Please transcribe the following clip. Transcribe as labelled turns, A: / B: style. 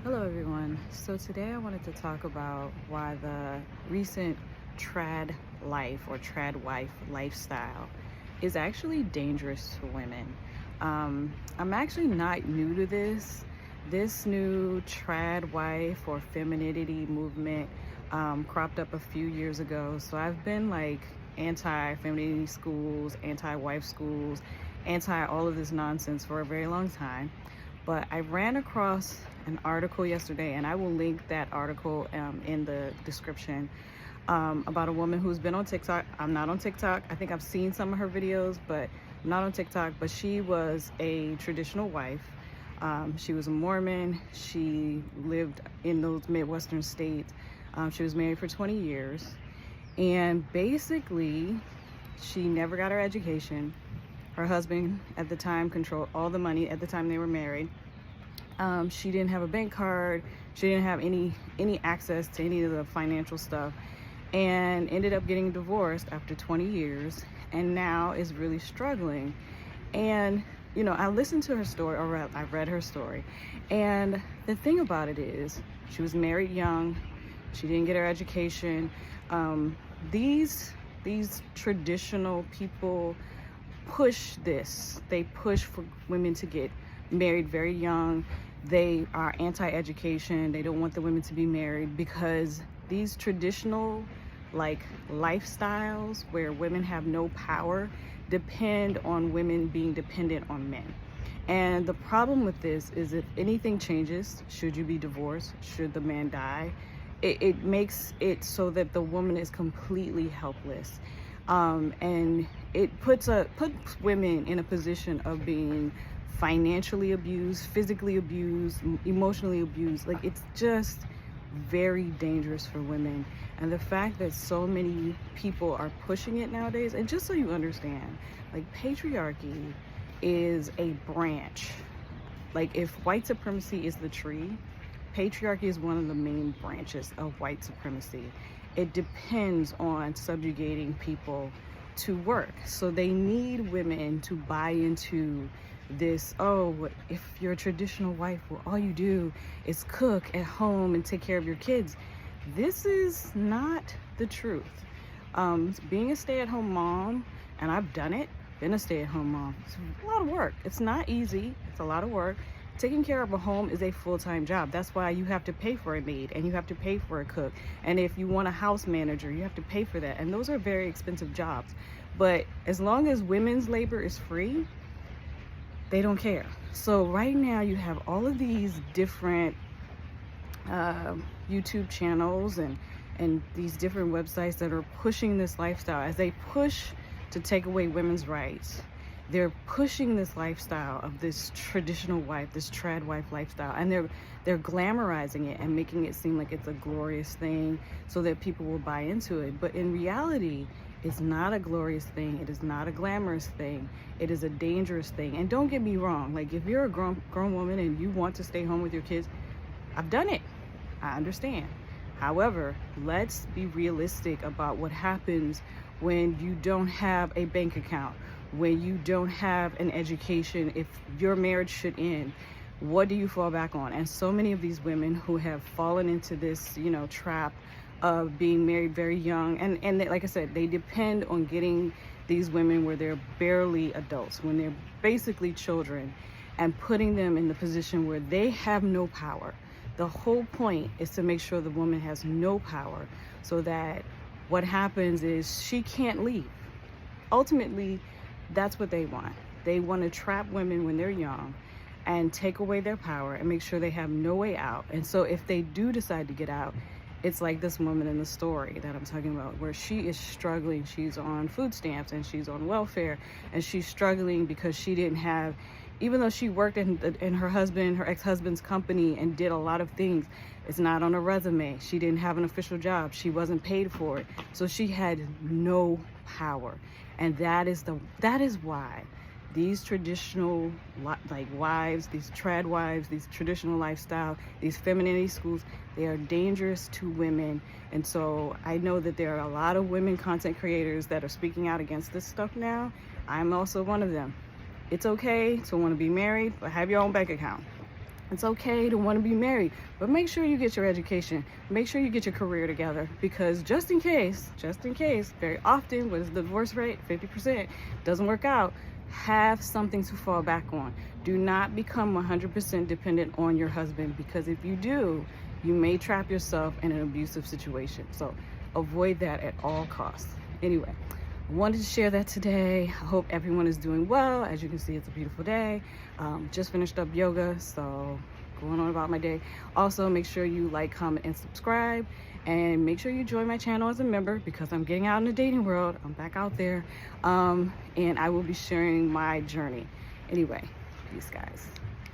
A: Hello everyone. So today I wanted to talk about why the recent trad life or tradwife lifestyle is actually dangerous to women. I'm actually not new to this. This new trad wife or femininity movement cropped up a few years ago. So I've been like anti-femininity schools, anti-wife schools, anti all of this nonsense for a very long time. But I ran across an article yesterday, and I will link that article in the description, about a woman who's been on TikTok. I'm not on TikTok. I think I've seen some of her videos, but I'm not on TikTok. But she was a traditional wife. She was a Mormon. She lived in those Midwestern states. She was married for 20 years. And basically, she never got her education. Her husband at the time controlled all the money at the time they were married. She didn't have a bank card. She didn't have any access to any of the financial stuff, and ended up getting divorced after 20 years, and now is really struggling. And I listened to her story, or I read her story, and the thing about it is she was married young. She didn't get her education. These traditional people push this. They push for women to get married very young. They are anti-education. They don't want the women to be married because these traditional lifestyles where women have no power depend on women being dependent on men. And the problem with this is, if anything changes, should you be divorced, should the man die, it makes it so that the woman is completely helpless. And it puts women in a position of being financially abused, physically abused, emotionally abused. Like, it's just very dangerous for women. And the fact that so many people are pushing it nowadays, and just so you understand, like, patriarchy is a branch. Like, if white supremacy is the tree, patriarchy is one of the main branches of white supremacy. It depends on subjugating people to work. So they need women to buy into this, oh, if you're a traditional wife, well, all you do is cook at home and take care of your kids. This is not the truth. Being a stay-at-home mom, and I've done it, been a stay-at-home mom, it's a lot of work. It's not easy. It's a lot of work. Taking care of a home is a full-time job. That's why you have to pay for a maid, and you have to pay for a cook. And if you want a house manager, you have to pay for that. And those are very expensive jobs. But as long as women's labor is free, they don't care. So right now you have all of these different YouTube channels and these different websites that are pushing this lifestyle. As they push to take away women's rights, they're pushing this lifestyle of this traditional wife, this trad wife lifestyle, and they're glamorizing it and making it seem like it's a glorious thing so that people will buy into it. But in reality, it's not a glorious thing. It is not a glamorous thing. It is a dangerous thing. And don't get me wrong, like, if you're a grown woman and you want to stay home with your kids, I've done it. I understand. However, let's be realistic about what happens when you don't have a bank account, when you don't have an education. If your marriage should end, what do you fall back on? And so many of these women who have fallen into this, trap of being married very young, and they, like I said, they depend on getting these women where they're barely adults, when they're basically children, and putting them in the position where they have no power. The whole point is to make sure the woman has no power, so that what happens is she can't leave. Ultimately, that's what they want. They want to trap women when they're young and take away their power and make sure they have no way out. And so if they do decide to get out, it's like this woman in the story that I'm talking about, where she is struggling. She's on food stamps and she's on welfare, and she's struggling because she didn't have, even though she worked in her ex-husband's company and did a lot of things, it's not on her resume. She didn't have an official job. She wasn't paid for it. So she had no power. And that is why these traditional wives, these trad wives, these traditional lifestyle, these femininity schools, they are dangerous to women. And so I know that there are a lot of women content creators that are speaking out against this stuff now. I'm also one of them. It's okay to want to be married, but have your own bank account. It's okay to want to be married, but make sure you get your education. Make sure you get your career together, because just in case, very often, what is the divorce rate? 50%. Doesn't work out. Have something to fall back on. Do not become 100% dependent on your husband, because if you do, you may trap yourself in an abusive situation. So avoid that at all costs. Anyway, I wanted to share that today. I hope everyone is doing well. As you can see, it's a beautiful day. Just finished up yoga, so going on about my day. Also, make sure you like, comment, and subscribe. And make sure you join my channel as a member, because I'm getting out in the dating world. I'm back out there. And I will be sharing my journey. Anyway, peace, guys.